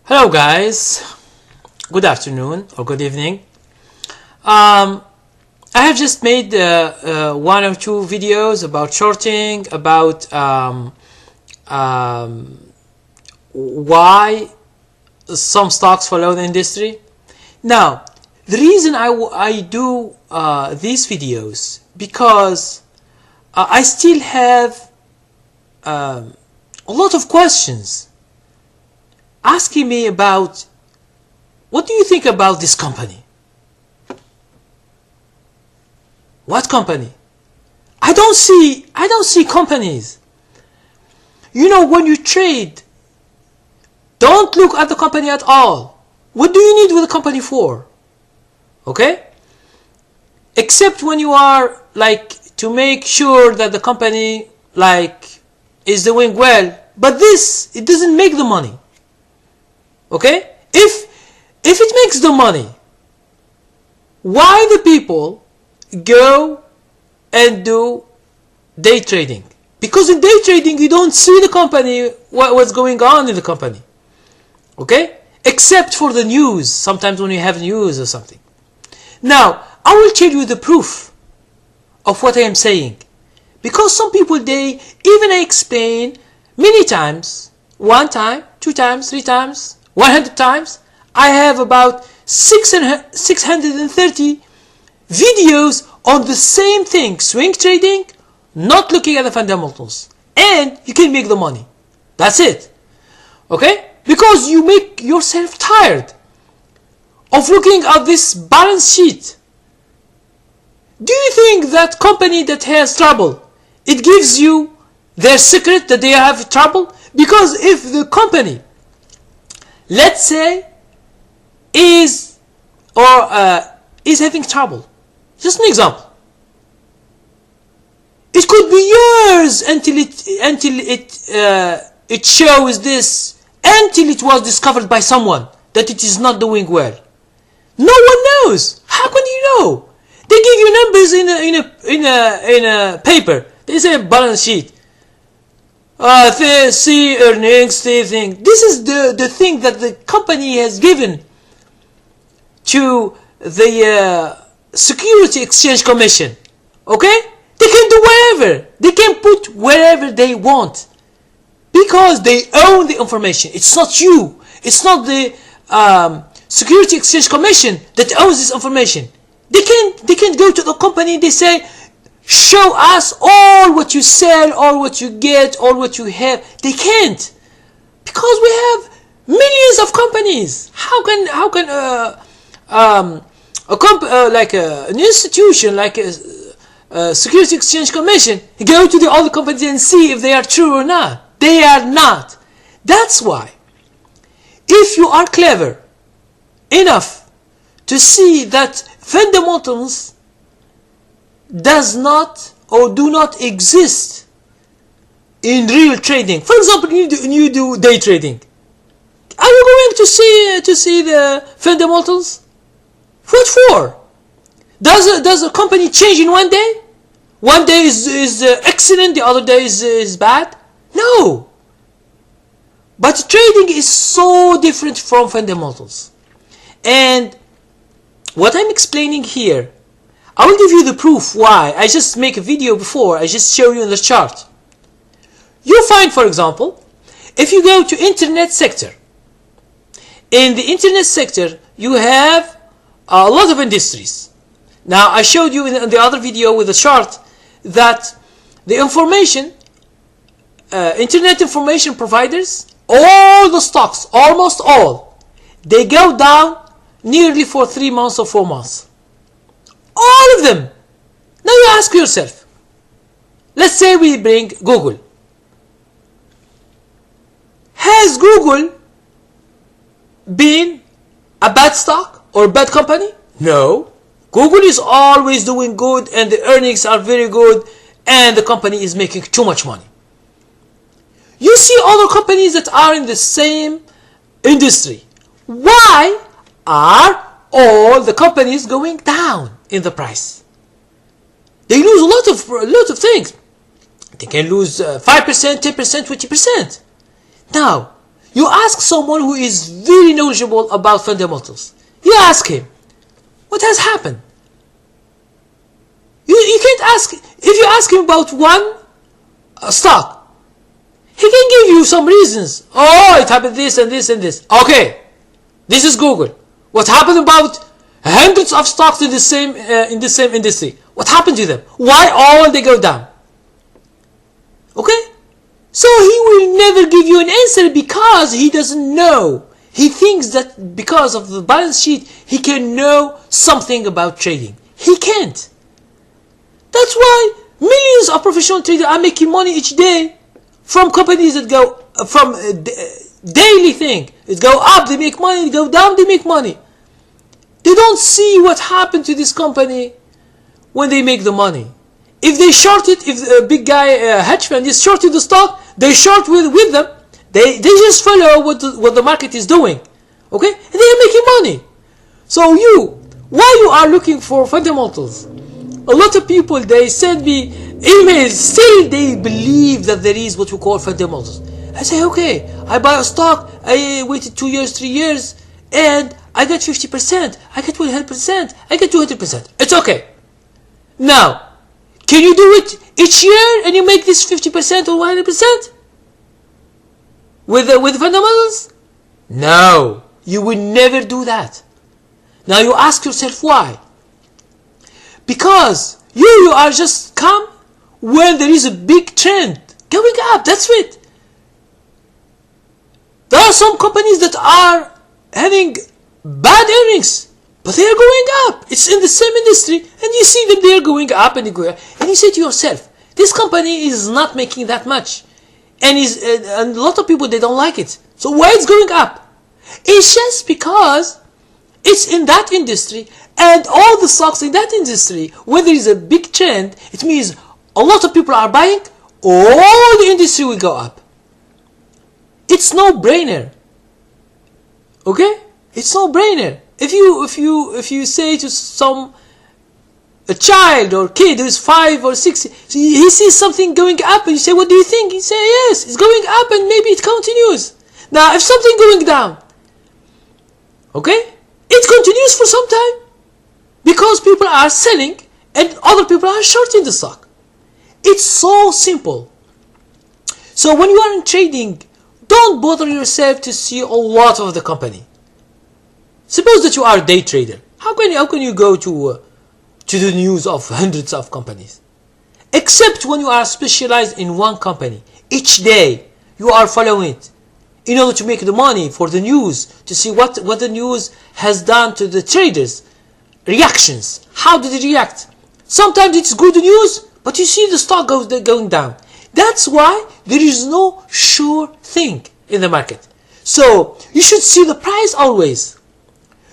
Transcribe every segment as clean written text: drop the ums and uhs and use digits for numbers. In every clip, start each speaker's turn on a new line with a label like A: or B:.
A: Hello guys, good afternoon or good evening. I have just made one or two videos about shorting, about why some stocks follow the industry. Now, the reason I do these videos because I still have a lot of questions asking me about what do you think about this company? What company? I don't see companies. You know, when you trade, don't look at the company at all. What do you need with a company for? Okay? Except when you are like to make sure that the company like is doing well, but this it doesn't make the money. Okay? If it makes the money, why the people go and do day trading? Because in day trading you don't see the company, what's going on in the company. Okay? Except for the news, sometimes when you have news or something. Now, I will tell you the proof of what I am saying. Because some people, even I explain many times, 1 time, 2 times, 3 times, 100 times. I have about 630 videos on the same thing, swing trading, not looking at the fundamentals, and you can make the money. That's it. Okay? Because you make yourself tired of looking at this balance sheet. Do you think that company that has trouble, it gives you their secret that they have trouble? Because if the company, let's say, is having trouble, just an example, it could be years until it shows this, until it was discovered by someone that it is not doing well. No one knows. How can you know? They give you numbers in a paper. They say balance sheet. See earnings, see thing. This is the thing that the company has given to the Security Exchange Commission. Okay? They can do whatever. They can put wherever they want. Because they own the information. It's not you. It's not the Security Exchange Commission that owns this information. They can go to the company, they say, show us all what you sell, all what you get, all what you have. They can't. Because we have millions of companies. How can an institution like a Security Exchange Commission go to the other companies and see if they are true or not? They are not. That's why, if you are clever enough to see that fundamentals does not or do not exist in real trading. For example, you do day trading. Are you going to see the fundamentals? What for? Does a company change in one day? One day is excellent, the other day is bad? No. But trading is so different from fundamentals. And what I'm explaining here, I will give you the proof why. I just make a video before, I just show you in the chart. You find, for example, if you go to internet sector, in the internet sector you have a lot of industries. Now I showed you in the other video with the chart that the information, internet information providers, all the stocks, almost all, they go down nearly for 3 months or 4 months. All of them. Now you ask yourself, let's say we bring Google. Has Google been a bad stock or bad company? No. Google is always doing good and the earnings are very good and the company is making too much money. You see other companies that are in the same industry. Why are all the companies going down in the price? They lose a lot of things. They can lose 5%, 10%, 20%. Now, You ask someone who is very knowledgeable about fundamentals. You ask him, what has happened? You can't ask, if you ask him about one stock, he can give you some reasons. Oh, it happened this and this and this. Okay, this is Google. What happened about hundreds of stocks in the same industry? What happened to them? Why all they go down? Okay? So he will never give you an answer because he doesn't know. He thinks that because of the balance sheet, he can know something about trading. He can't. That's why millions of professional traders are making money each day from companies that go from daily thing. It go up, they make money. It go down, they make money. They don't see what happened to this company when they make the money. If they short it, if a big guy, hedge fund, is shorted the stock, they short with them. They just follow what the market is doing. Okay? And they are making money. So while you are looking for fundamentals, a lot of people, they send me emails, still they believe that there is what we call fundamentals. I say, okay, I buy a stock, I waited 2 years, 3 years, and I get 50%, I get 100%, I get 200%. It's okay. Now, can you do it each year and you make this 50% or 100%? With fundamentals? No, you will never do that. Now you ask yourself why. Because you are just calm when there is a big trend going up. That's it. There are some companies that are having bad earnings, but they are going up. It's in the same industry, and you see them, they are going up and they go up. And you say to yourself, this company is not making that much, and a lot of people, they don't like it. So why it's going up? It's just because it's in that industry, and all the stocks in that industry, when there is a big trend, it means a lot of people are buying, all the industry will go up. It's no brainer. Okay? It's no brainer. If you say to a child or kid who is 5 or 6, he sees something going up and you say, what do you think? He say, yes, it's going up and maybe it continues. Now, if something going down, okay, it continues for some time because people are selling and other people are shorting the stock. It's so simple. So when you are in trading, don't bother yourself to see a lot of the company. Suppose that you are a day trader. How can you go to the news of hundreds of companies? Except when you are specialized in one company. Each day you are following it in order to make the money for the news, to see what the news has done to the traders. Reactions. How did it react? Sometimes it's good news, but you see the stock going down. That's why there is no sure thing in the market. So you should see the price always.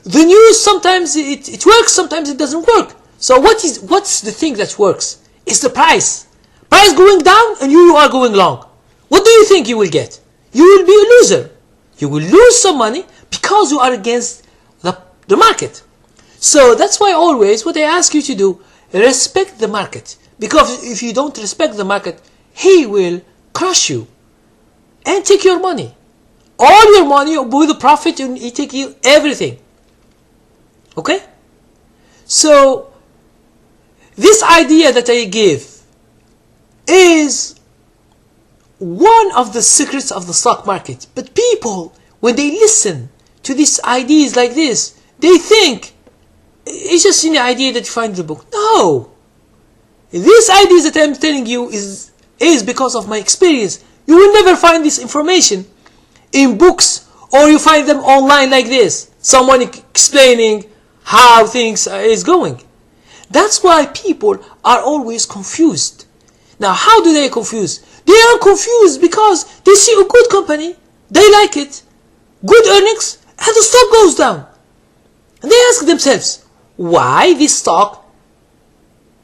A: The news, sometimes it works, sometimes it doesn't work. So what's the thing that works? It's the price. Price going down and you are going long. What do you think you will get? You will be a loser. You will lose some money because you are against the market. So that's why always what I ask you to do, respect the market. Because if you don't respect the market, he will crush you and take your money. All your money with the profit, and he take you everything. Okay? So this idea that I give is one of the secrets of the stock market. But people, when they listen to these ideas like this, they think it's just an idea that you find in the book. No! These ideas that I'm telling you is because of my experience. You will never find this information in books, or you find them online like this. Someone explaining how things is going. That's why people are always confused. Now, how do they confuse? They are confused because they see a good company, they like it, good earnings, and the stock goes down. And they ask themselves, why this stock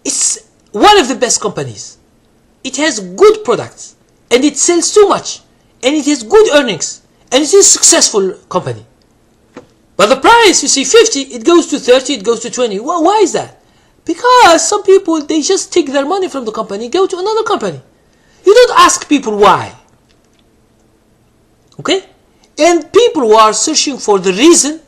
A: is one of the best companies? It has good products, and it sells too much, and it has good earnings, and it is a successful company. But the price, you see 50, it goes to 30, it goes to 20. Well, why is that? Because some people, they just take their money from the company, go to another company. You don't ask people why. Okay? And people who are searching for the reason,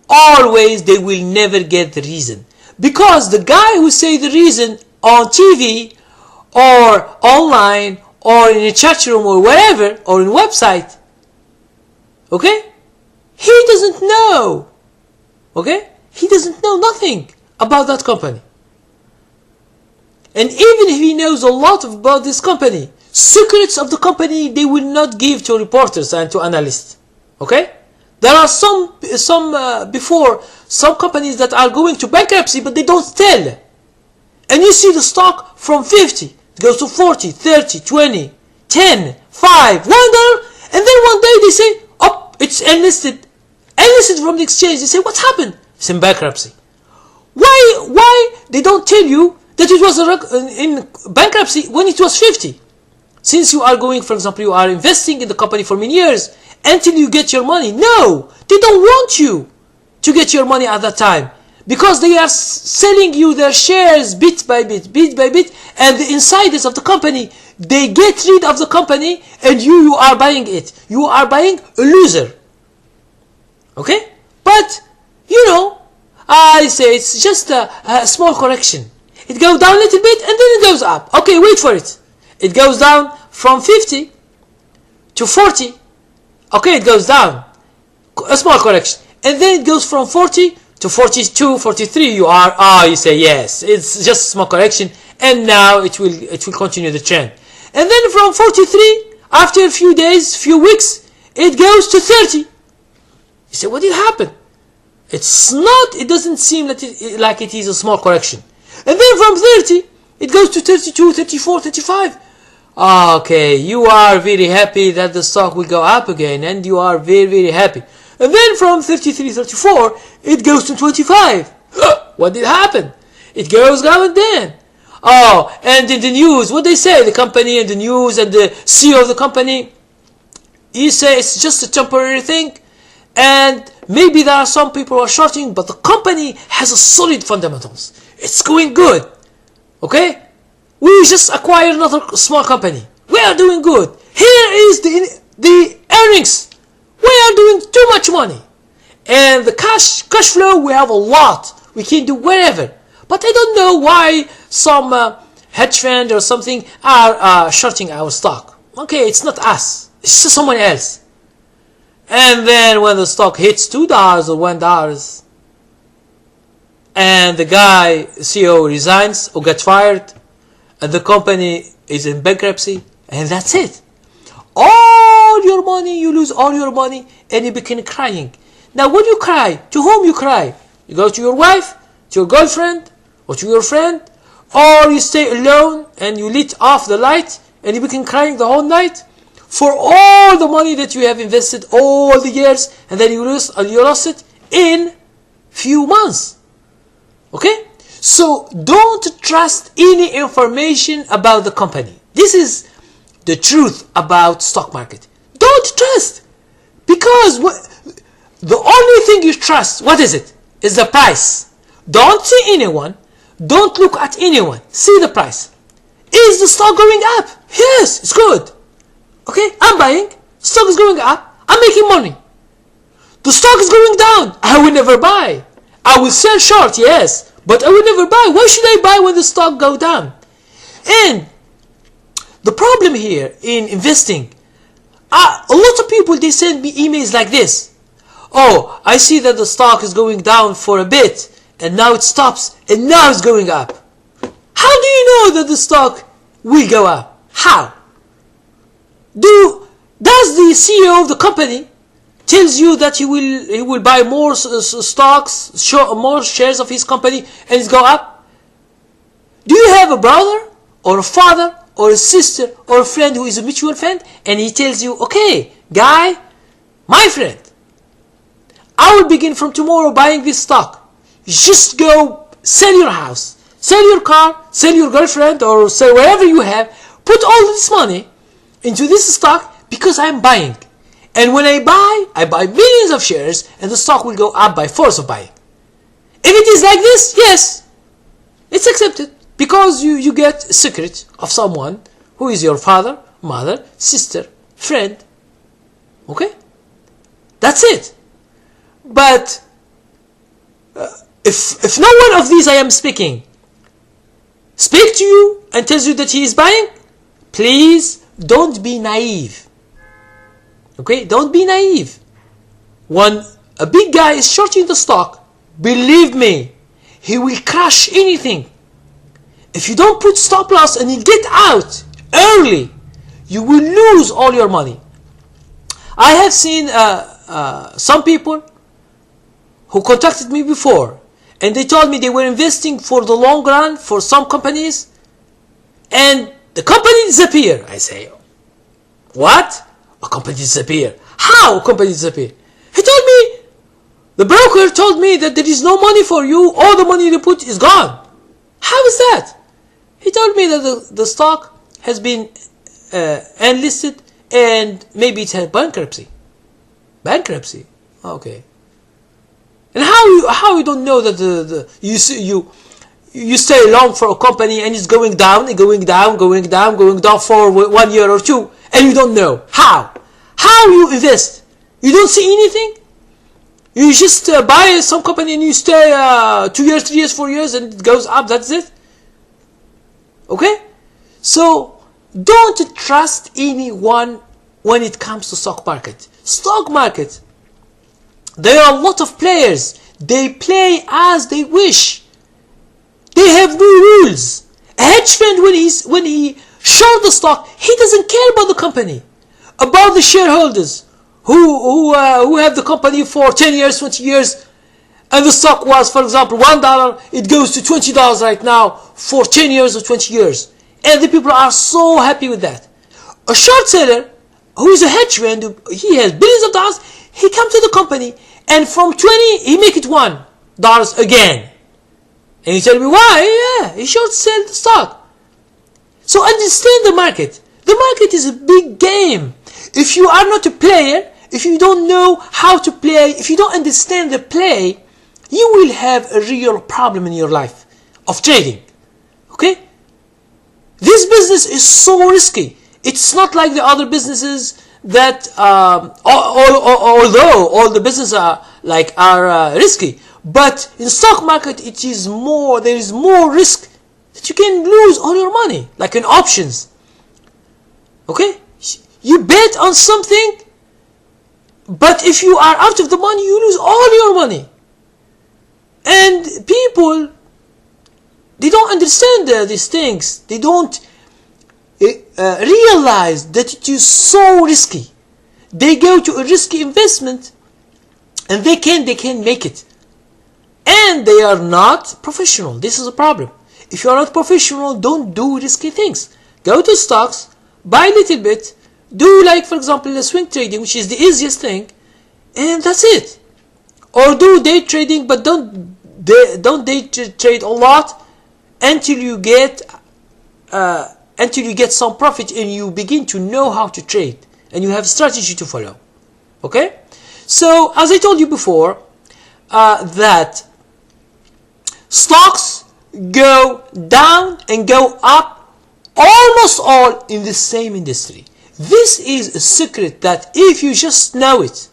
A: always they will never get the reason. Because the guy who say the reason on TV or online or in a chat room or wherever or in a website, okay, he doesn't know. Okay, he doesn't know nothing about that company. And even if he knows a lot about this company, secrets of the company they will not give to reporters and to analysts. Okay, there are some companies that are going to bankruptcy, but they don't tell. And you see the stock from 50, it goes to 40, 30, 20, 10, 5, $1, and then one day they say, oh, it's enlisted from the exchange. They say, what's happened? It's in bankruptcy. Why they don't tell you that it was in bankruptcy when it was 50? Since you are going, for example, you are investing in the company for many years until you get your money. No, they don't want you to get your money at that time, because they are selling you their shares bit by bit, and the insiders of the company, they get rid of the company, and you are buying it. You are buying a loser. Okay? But, you know, I say it's just a small correction. It goes down a little bit and then it goes up. Okay, wait for it. It goes down from 50 to 40. Okay, it goes down. A small correction. And then it goes from 40 to 42, 43. You say yes, it's just a small correction, and now it will continue the trend. And then from 43, after a few days, few weeks, it goes to 30. You say, what did happen? It doesn't seem like it is a small correction. And then from 30, it goes to 32, 34, 35. Okay, you are very happy that the stock will go up again, and you are very, very happy. And then from 33, 34, it goes to 25. What did happen? It goes down then. Oh, and in the news, what they say, the company and the news and the CEO of the company, he say it's just a temporary thing. And maybe there are some people who are shorting, but the company has a solid fundamentals. It's going good. Okay? We just acquired another small company. We are doing good. Here is the earnings. We are doing too much money. And the cash flow, we have a lot. We can do whatever. But I don't know why some hedge fund or something are shorting our stock. Okay, it's not us. It's just someone else. And then when the stock hits $2 or $1, and the guy, CEO, resigns or gets fired, and the company is in bankruptcy, and that's it. All your money, you lose all your money, and you begin crying. Now, when you cry, to whom you cry? You go to your wife, to your girlfriend, or to your friend, or you stay alone and you lit off the light and you begin crying the whole night for all the money that you have invested all the years, and then you lost it in few months. Okay? So don't trust any information about the company. This is the truth about stock market. Don't trust, because the only thing you trust, what is it? Is the price. Don't see anyone. Don't look at anyone. See the price. Is the stock going up? Yes, it's good. Okay, I'm buying. Stock is going up. I'm making money. The stock is going down. I will never buy. I will sell short, yes, but I will never buy. Why should I buy when the stock go down? And the problem here in investing, a lot of people, they send me emails like this. Oh, I see that the stock is going down for a bit, and now it stops, and now it's going up. How do you know that the stock will go up? How? Does the CEO of the company tells you that he will buy more stocks, more shares of his company, and it's go up? Do you have a brother or a father or a sister or a friend who is a mutual fund, and he tells you, okay, guy, my friend, I will begin from tomorrow buying this stock. Just go sell your house, sell your car, sell your girlfriend, or sell whatever you have. Put all this money into this stock because I'm buying. And when I buy millions of shares, and the stock will go up by force of buying. If it is like this, yes, it's accepted, because you get a secret of someone who is your father, mother, sister, friend. Okay? That's it. But if no one of these I am speak to you and tells you that he is buying, please don't be naive. Okay, don't be naive. When a big guy is shorting the stock, believe me, he will crush anything. If you don't put stop loss and you get out early, you will lose all your money. I have seen some people who contacted me before, and they told me they were investing for the long run for some companies, and the company disappeared. I say, what? A company disappeared? How a company disappeared? He told me, the broker told me that there is no money for you, all the money you put is gone. How is that? He told me that the stock has been enlisted and maybe it had bankruptcy. Bankruptcy? Okay. And how you don't know that you stay long for a company and it's going down for 1 year or two, and you don't know how you invest? You don't see anything. You just buy some company and you stay 2 years, 3 years, 4 years, and it goes up. That's it. Okay? So don't trust anyone when it comes to stock market. Stock market, there are a lot of players. They play as they wish. They have no rules. A hedge fund, when he short the stock, he doesn't care about the company, about the shareholders who have the company for 10 years, 20 years, and the stock was, for example, $1, it goes to $20 right now for 10 years or 20 years. And the people are so happy with that. A short seller, who is a hedge fund, he has billions of dollars, he comes to the company, and from 20, he make it $1 again. And you tell me why? Yeah, he short sell the stock. So understand the market. The market is a big game. If you are not a player, if you don't know how to play, if you don't understand the play, you will have a real problem in your life of trading. Okay? This business is so risky. It's not like the other businesses that, although all the businesses are risky, but in stock market it is more. There is more risk that you can lose all your money, like in options. Okay, you bet on something, but if you are out of the money, you lose all your money. And people, they don't understand these things. They don't realize that it is so risky. They go to a risky investment and they can make it, and they are not professional. This is a problem. If you are not professional, don't do risky things. Go to stocks, buy a little bit, do, like, for example, the swing trading, which is the easiest thing, and that's it. Or do day trading, but don't day trade a lot until you get some profit and you begin to know how to trade and you have strategy to follow. Okay? So, as I told you before, that stocks go down and go up almost all in the same industry. This is a secret that if you just know it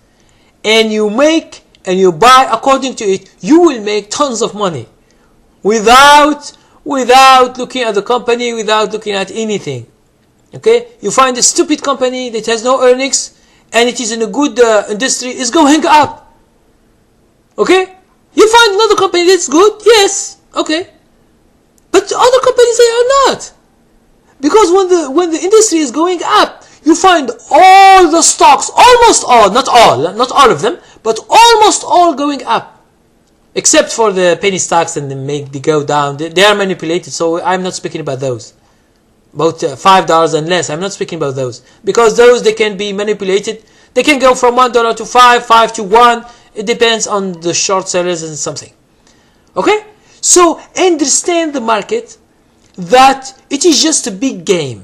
A: and you make and you buy according to it, you will make tons of money without looking at the company, without looking at anything. Okay? You find a stupid company that has no earnings and it is in a good industry, is going up. Okay? You find another company that's good, yes, okay. But other companies, they are not. Because when the industry is going up, you find all the stocks, almost all, not all of them, but almost all going up. Except for the penny stocks and they go down. They are manipulated, so I'm not speaking about those. About $5 and less, I'm not speaking about those. Because those, they can be manipulated. They can go from $1 to 5 to 1. It depends on the short sellers and something. Okay? So understand the market, that it is just a big game.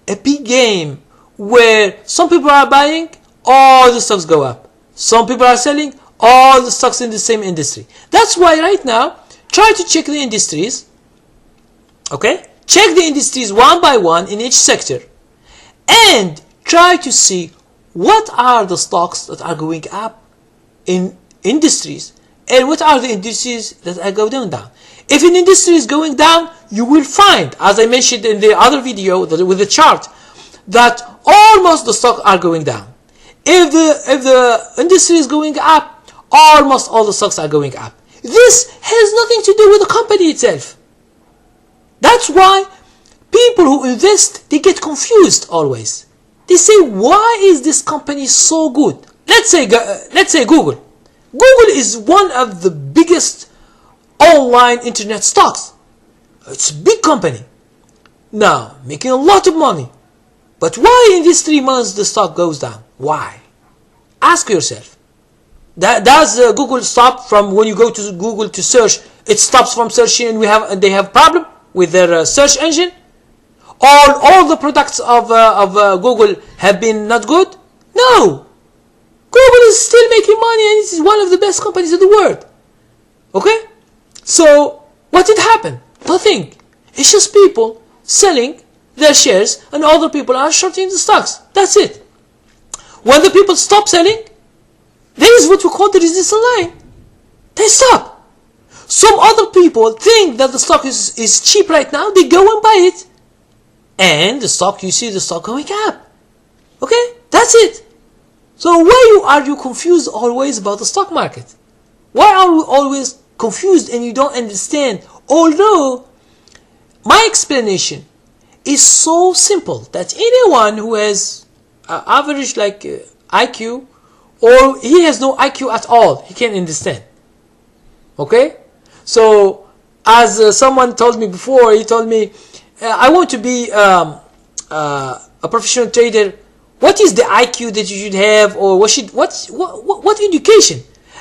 A: A big game where some people are buying, all the stocks go up. Some people are selling, all the stocks in the same industry. That's why right now, try to check the industries. Okay? Check the industries one by one in each sector. And try to see what are the stocks that are going up in industries, and what are the industries that are going down. If an industry is going down, you will find, as I mentioned in the other video with the chart, that almost the stocks are going down. If the industry is going up, almost all the stocks are going up. This has nothing to do with the company itself. That's why people who invest, they get confused always. They say, why is this company so good? Let's say Google. Google is one of the biggest online internet stocks. It's a big company. Now, making a lot of money. But why in these 3 months the stock goes down? Why? Ask yourself. Does Google stop from when you go to Google to search? It stops from searching and they have problem with their search engine? All the products of Google have been not good? No! Google is still making money and it is one of the best companies in the world. Okay? So, what did happen? Nothing. It's just people selling their shares and other people are shorting the stocks. That's it. When the people stop selling, there is what we call the resistance line. They stop. Some other people think that the stock is cheap right now. They go and buy it. And the stock, you see the stock going up. Okay? That's it. So why are you confused always about the stock market? Why are we always confused and you don't understand? Although my explanation is so simple that anyone who has average IQ, or he has no IQ at all, he can understand. Okay? So as someone told me before, he told me, I want to be a professional trader. What is the IQ that you should have, or what education?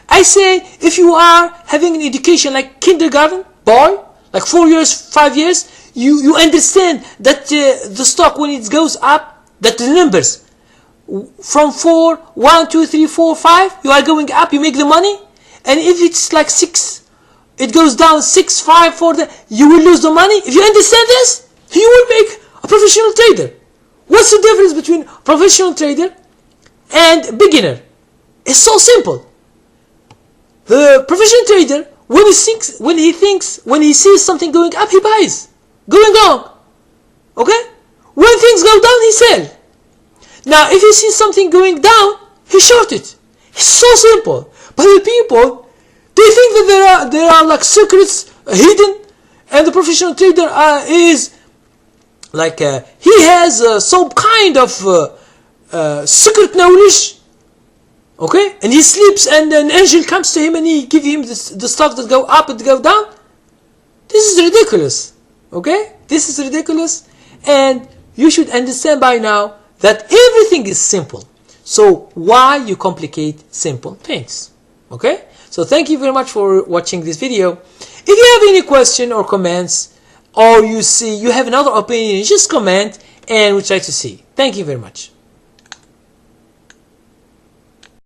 A: I say, if you are having an education like kindergarten boy, like 4 years, 5 years, you understand that the stock, when it goes up, that the numbers from 4, 1, 2, 3, 4, 5, you are going up, you make the money. And if it's like 6, it goes down 6, 5, 4, you will lose the money. If you understand this, you will make a professional trader. What's the difference between professional trader and beginner? It's so simple. The professional trader, when he sees something going up, he buys. Going wrong. Okay? When things go down, he sells. Now, if he sees something going down, he short it. It's so simple. But the people, they think that there are like secrets hidden, and the professional trader is like he has some kind of secret knowledge. Okay, and he sleeps, and an angel comes to him and he gives him the stuff that go up and go down. This is ridiculous. Okay, this is ridiculous, and you should understand by now that everything is simple. So why you complicate simple things? Okay, so thank you very much for watching this video. If you have any question or comments, or you have another opinion, just comment and we'll try to see. Thank you very much.